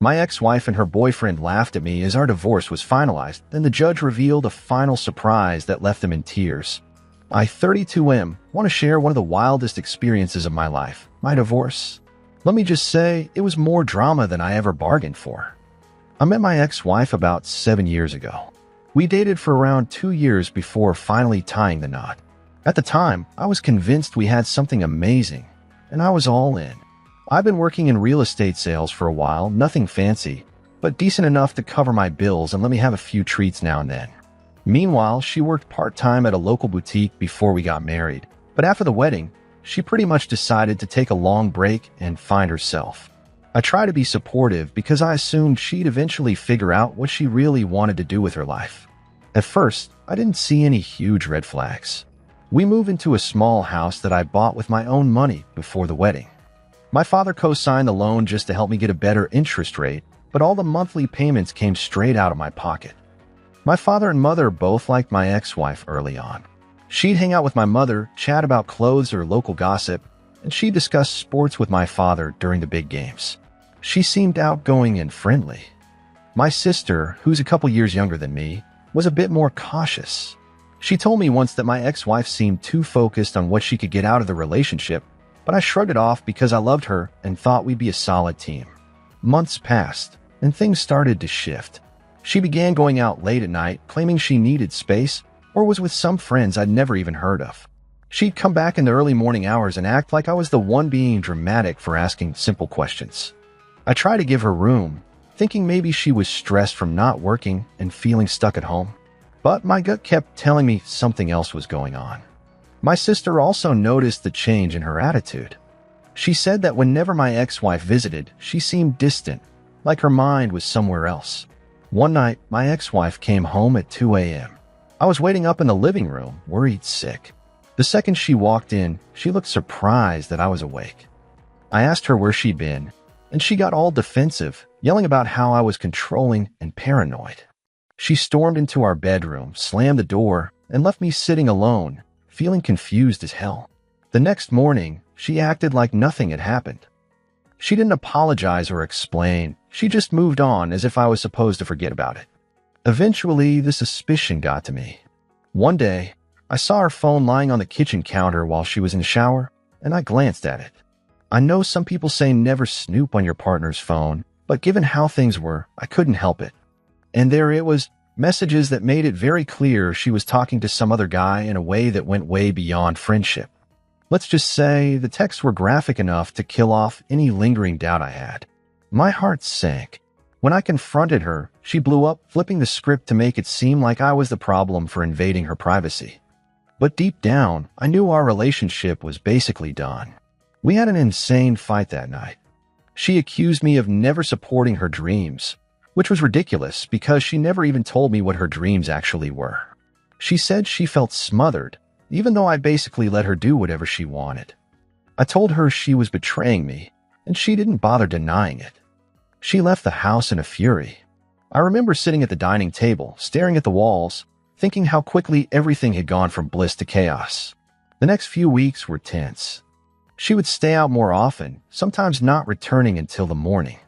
My ex-wife and her boyfriend laughed at me as our divorce was finalized. Then the judge revealed a final surprise that left them in tears. I, 32M, want to share one of the wildest experiences of my life, my divorce. Let me just say, it was more drama than I ever bargained for. I met my ex-wife about 7 years ago. We dated for around 2 years before finally tying the knot. At the time, I was convinced we had something amazing, and I was all in. I've been working in real estate sales for a while, nothing fancy, but decent enough to cover my bills and let me have a few treats now and then. Meanwhile, she worked part-time at a local boutique before we got married, but after the wedding, she pretty much decided to take a long break and find herself. I tried to be supportive because I assumed she'd eventually figure out what she really wanted to do with her life. At first, I didn't see any huge red flags. We moved into a small house that I bought with my own money before the wedding. My father co-signed the loan just to help me get a better interest rate, but all the monthly payments came straight out of my pocket. My father and mother both liked my ex-wife early on. She'd hang out with my mother, chat about clothes or local gossip, and she'd discuss sports with my father during the big games. She seemed outgoing and friendly. My sister, who's a couple years younger than me, was a bit more cautious. She told me once that my ex-wife seemed too focused on what she could get out of the relationship, but I shrugged it off because I loved her and thought we'd be a solid team. Months passed, and things started to shift. She began going out late at night, claiming she needed space, or was with some friends I'd never even heard of. She'd come back in the early morning hours and act like I was the one being dramatic for asking simple questions. I tried to give her room, thinking maybe she was stressed from not working and feeling stuck at home. But my gut kept telling me something else was going on. My sister also noticed the change in her attitude. She said that whenever my ex-wife visited, she seemed distant, like her mind was somewhere else. One night, my ex-wife came home at 2 a.m. I was waiting up in the living room, worried sick. The second she walked in, she looked surprised that I was awake. I asked her where she'd been, and she got all defensive, yelling about how I was controlling and paranoid. She stormed into our bedroom, slammed the door, and left me sitting alone, feeling confused as hell. The next morning, she acted like nothing had happened. She didn't apologize or explain. She just moved on as if I was supposed to forget about it. Eventually, the suspicion got to me. One day, I saw her phone lying on the kitchen counter while she was in the shower, and I glanced at it. I know some people say never snoop on your partner's phone, but given how things were, I couldn't help it. And there it was, messages that made it very clear she was talking to some other guy in a way that went way beyond friendship. Let's just say the texts were graphic enough to kill off any lingering doubt I had. My heart sank. When I confronted her, she blew up, flipping the script to make it seem like I was the problem for invading her privacy. But deep down, I knew our relationship was basically done. We had an insane fight that night. She accused me of never supporting her dreams, which was ridiculous because she never even told me what her dreams actually were. She said she felt smothered, even though I basically let her do whatever she wanted. I told her she was betraying me, and she didn't bother denying it. She left the house in a fury. I remember sitting at the dining table, staring at the walls, thinking how quickly everything had gone from bliss to chaos. The next few weeks were tense. She would stay out more often, sometimes not returning until the morning.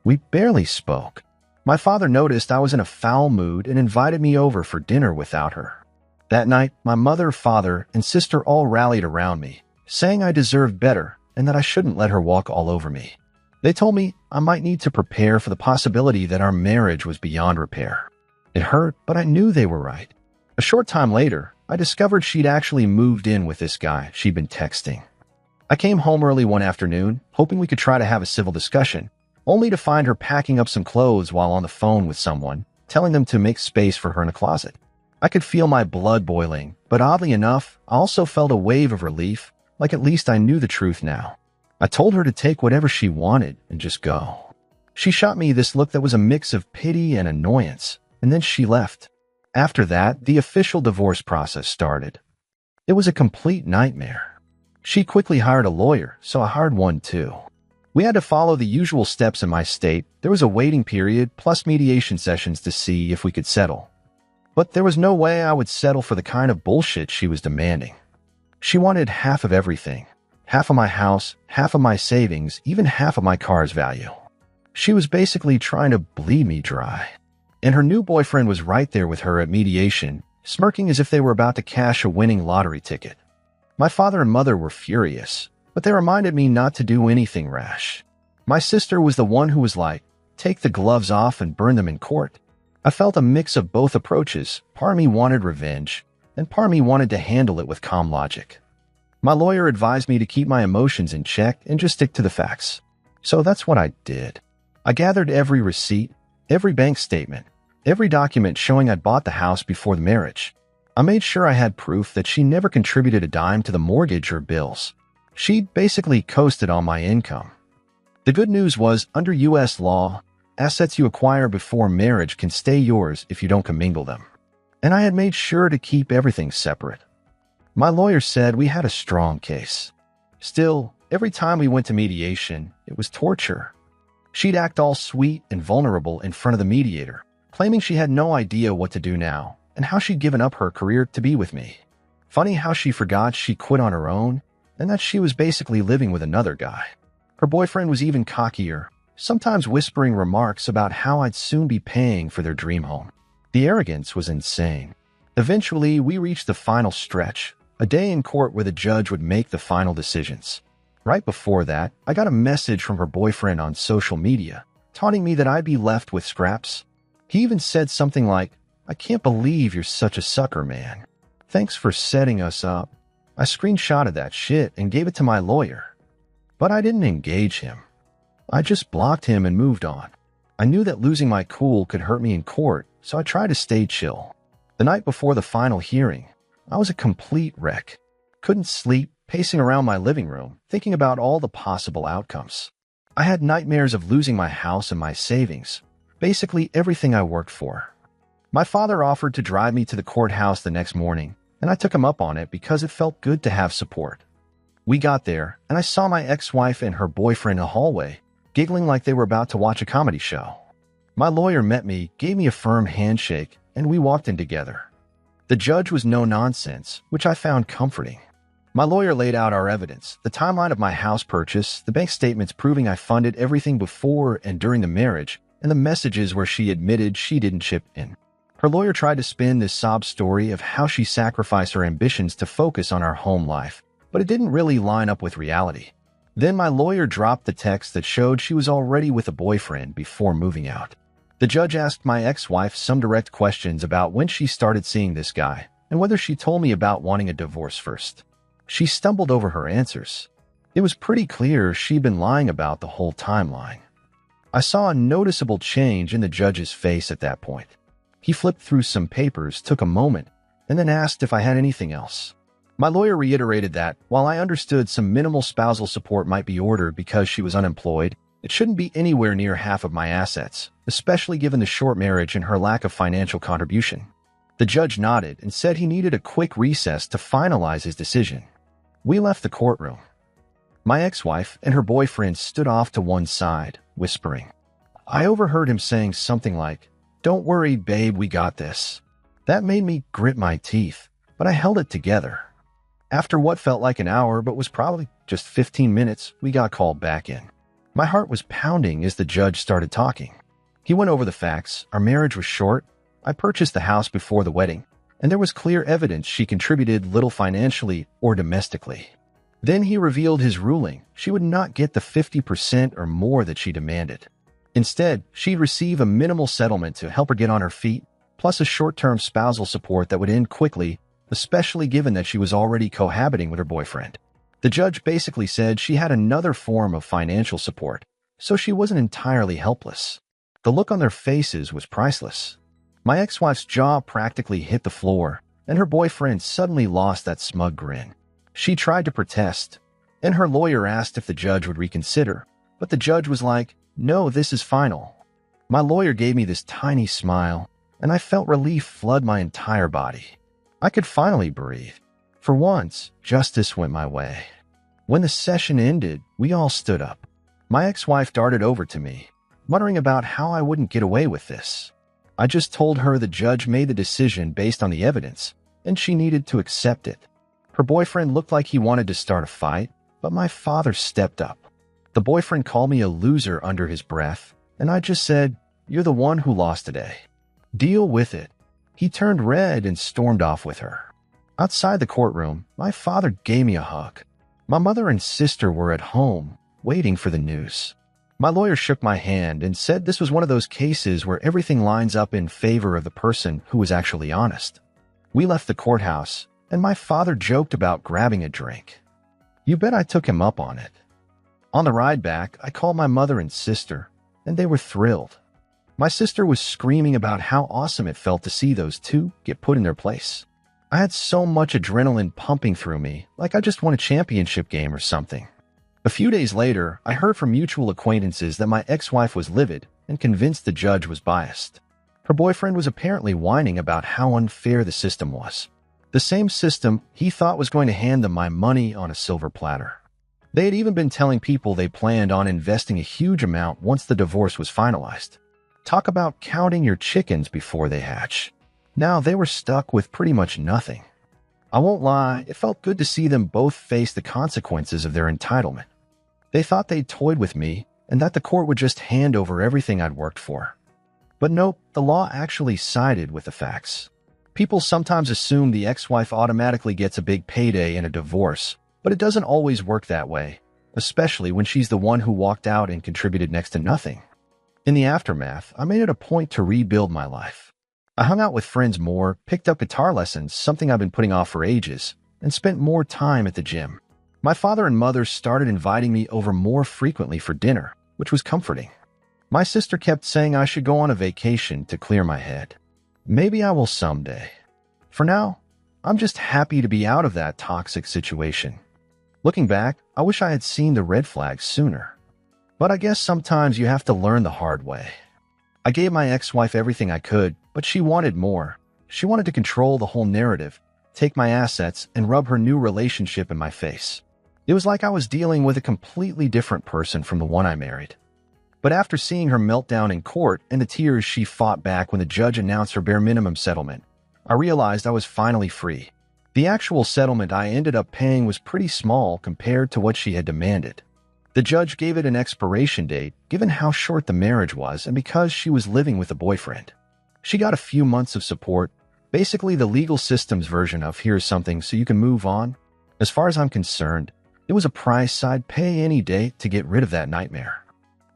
We barely spoke. My father noticed I was in a foul mood and invited me over for dinner without her. That night, my mother, father, and sister all rallied around me, saying I deserved better and that I shouldn't let her walk all over me. They told me I might need to prepare for the possibility that our marriage was beyond repair. It hurt, but I knew they were right. A short time later, I discovered she'd actually moved in with this guy she'd been texting. I came home early one afternoon, hoping we could try to have a civil discussion, only to find her packing up some clothes while on the phone with someone, telling them to make space for her in a closet. I could feel my blood boiling, but oddly enough, I also felt a wave of relief, like at least I knew the truth now. I told her to take whatever she wanted and just go. She shot me this look that was a mix of pity and annoyance, and then she left. After that, the official divorce process started. It was a complete nightmare. She quickly hired a lawyer, so I hired one too. We had to follow the usual steps in my state. There was a waiting period plus mediation sessions to see if we could settle. But there was no way I would settle for the kind of bullshit she was demanding. She wanted half of everything. Half of my house, half of my savings, even half of my car's value. She was basically trying to bleed me dry. And her new boyfriend was right there with her at mediation, smirking as if they were about to cash a winning lottery ticket. My father and mother were furious, but they reminded me not to do anything rash. My sister was the one who was like, take the gloves off and burn them in court. I felt a mix of both approaches. Part of me wanted revenge, and part of me wanted to handle it with calm logic. My lawyer advised me to keep my emotions in check and just stick to the facts. So that's what I did. I gathered every receipt, every bank statement, every document showing I'd bought the house before the marriage. I made sure I had proof that she never contributed a dime to the mortgage or bills. She basically coasted on my income. The good news was, under U.S. law, assets you acquire before marriage can stay yours if you don't commingle them. And I had made sure to keep everything separate. My lawyer said we had a strong case. Still, every time we went to mediation, it was torture. She'd act all sweet and vulnerable in front of the mediator, claiming she had no idea what to do now and how she'd given up her career to be with me. Funny how she forgot she quit on her own and that she was basically living with another guy. Her boyfriend was even cockier, sometimes whispering remarks about how I'd soon be paying for their dream home. The arrogance was insane. Eventually, we reached the final stretch, a day in court where the judge would make the final decisions. Right before that, I got a message from her boyfriend on social media, taunting me that I'd be left with scraps. He even said something like, I can't believe you're such a sucker, man. Thanks for setting us up. I screenshotted that shit and gave it to my lawyer. But I didn't engage him. I just blocked him and moved on. I knew that losing my cool could hurt me in court, so I tried to stay chill. The night before the final hearing, I was a complete wreck. Couldn't sleep, pacing around my living room, thinking about all the possible outcomes. I had nightmares of losing my house and my savings, basically everything I worked for. My father offered to drive me to the courthouse the next morning, and I took him up on it because it felt good to have support. We got there, and I saw my ex-wife and her boyfriend in the hallway, giggling like they were about to watch a comedy show. My lawyer met me, gave me a firm handshake, and we walked in together. The judge was no nonsense, which I found comforting. My lawyer laid out our evidence, the timeline of my house purchase, the bank statements proving I funded everything before and during the marriage, and the messages where she admitted she didn't chip in. Her lawyer tried to spin this sob story of how she sacrificed her ambitions to focus on our home life, but it didn't really line up with reality. Then my lawyer dropped the text that showed she was already with a boyfriend before moving out. The judge asked my ex-wife some direct questions about when she started seeing this guy and whether she told me about wanting a divorce first. She stumbled over her answers. It was pretty clear she'd been lying about the whole timeline. I saw a noticeable change in the judge's face at that point. He flipped through some papers, took a moment, and then asked if I had anything else. My lawyer reiterated that, while I understood some minimal spousal support might be ordered because she was unemployed, it shouldn't be anywhere near half of my assets, especially given the short marriage and her lack of financial contribution. The judge nodded and said he needed a quick recess to finalize his decision. We left the courtroom. My ex-wife and her boyfriend stood off to one side, whispering. I overheard him saying something like, "Don't worry, babe, we got this." That made me grit my teeth, but I held it together. After what felt like an hour but was probably just 15 minutes, we got called back in. My heart was pounding as the judge started talking. He went over the facts. Our marriage was short. I purchased the house before the wedding, and there was clear evidence she contributed little financially or domestically. Then he revealed his ruling. She would not get the 50% or more that she demanded. Instead, she'd receive a minimal settlement to help her get on her feet, plus a short-term spousal support that would end quickly, especially given that she was already cohabiting with her boyfriend. The judge basically said she had another form of financial support, so she wasn't entirely helpless. The look on their faces was priceless. My ex-wife's jaw practically hit the floor, and her boyfriend suddenly lost that smug grin. She tried to protest, and her lawyer asked if the judge would reconsider, but the judge was like, "No, this is final." My lawyer gave me this tiny smile, and I felt relief flood my entire body. I could finally breathe. For once, justice went my way. When the session ended, we all stood up. My ex-wife darted over to me, muttering about how I wouldn't get away with this. I just told her the judge made the decision based on the evidence, and she needed to accept it. Her boyfriend looked like he wanted to start a fight, but my father stepped up. The boyfriend called me a loser under his breath, and I just said, "You're the one who lost today. Deal with it." He turned red and stormed off with her. Outside the courtroom, my father gave me a hug. My mother and sister were at home, waiting for the news. My lawyer shook my hand and said this was one of those cases where everything lines up in favor of the person who was actually honest. We left the courthouse, and my father joked about grabbing a drink. You bet I took him up on it. On the ride back, I called my mother and sister, and they were thrilled. My sister was screaming about how awesome it felt to see those two get put in their place. I had so much adrenaline pumping through me, like I just won a championship game or something. A few days later, I heard from mutual acquaintances that my ex-wife was livid and convinced the judge was biased. Her boyfriend was apparently whining about how unfair the system was. The same system he thought was going to hand them my money on a silver platter. They had even been telling people they planned on investing a huge amount once the divorce was finalized. Talk about counting your chickens before they hatch. Now they were stuck with pretty much nothing. I won't lie, it felt good to see them both face the consequences of their entitlement. They thought they'd toyed with me and that the court would just hand over everything I'd worked for. But nope, the law actually sided with the facts. People sometimes assume the ex-wife automatically gets a big payday in a divorce, but it doesn't always work that way, especially when she's the one who walked out and contributed next to nothing. In the aftermath, I made it a point to rebuild my life. I hung out with friends more, picked up guitar lessons, something I've been putting off for ages, and spent more time at the gym. My father and mother started inviting me over more frequently for dinner, which was comforting. My sister kept saying I should go on a vacation to clear my head. Maybe I will someday. For now, I'm just happy to be out of that toxic situation. Looking back, I wish I had seen the red flags sooner. But I guess sometimes you have to learn the hard way. I gave my ex-wife everything I could, but she wanted more. She wanted to control the whole narrative, take my assets, and rub her new relationship in my face. It was like I was dealing with a completely different person from the one I married. But after seeing her meltdown in court and the tears she fought back when the judge announced her bare minimum settlement, I realized I was finally free. The actual settlement I ended up paying was pretty small compared to what she had demanded. The judge gave it an expiration date, given how short the marriage was and because she was living with a boyfriend. She got a few months of support, basically the legal system's version of "here's something so you can move on." As far as I'm concerned, it was a price I'd pay any day to get rid of that nightmare.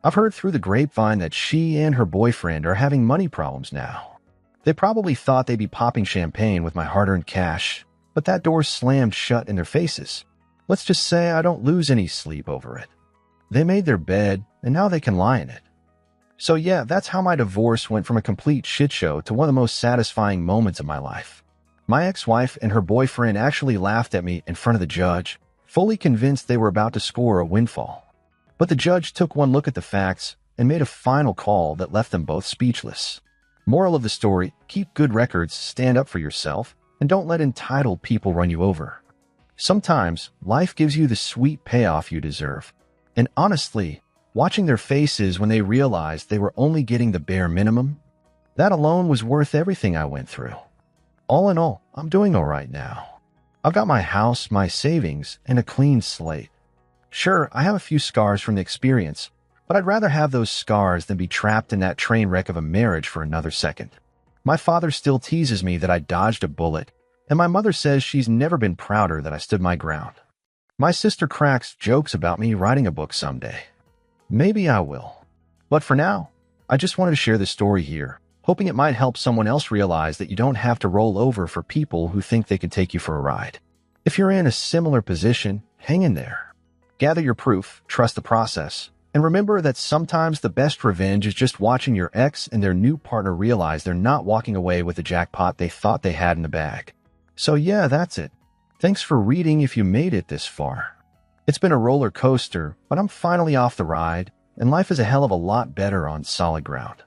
I've heard through the grapevine that she and her boyfriend are having money problems now. They probably thought they'd be popping champagne with my hard-earned cash, but that door slammed shut in their faces. Let's just say I don't lose any sleep over it. They made their bed, and now they can lie in it. So yeah, that's how my divorce went from a complete shit show to one of the most satisfying moments of my life. My ex-wife and her boyfriend actually laughed at me in front of the judge, fully convinced they were about to score a windfall. But the judge took one look at the facts and made a final call that left them both speechless. Moral of the story, keep good records, stand up for yourself, and don't let entitled people run you over. Sometimes, life gives you the sweet payoff you deserve. And honestly, watching their faces when they realized they were only getting the bare minimum, that alone was worth everything I went through. All in all, I'm doing all right now. I've got my house, my savings, and a clean slate. Sure, I have a few scars from the experience, but I'd rather have those scars than be trapped in that train wreck of a marriage for another second. My father still teases me that I dodged a bullet, and my mother says she's never been prouder that I stood my ground. My sister cracks jokes about me writing a book someday. Maybe I will. But for now, I just wanted to share this story here, hoping it might help someone else realize that you don't have to roll over for people who think they can take you for a ride. If you're in a similar position, hang in there. Gather your proof, trust the process, and remember that sometimes the best revenge is just watching your ex and their new partner realize they're not walking away with the jackpot they thought they had in the bag. So yeah, that's it. Thanks for reading if you made it this far. It's been a roller coaster, but I'm finally off the ride, and life is a hell of a lot better on solid ground.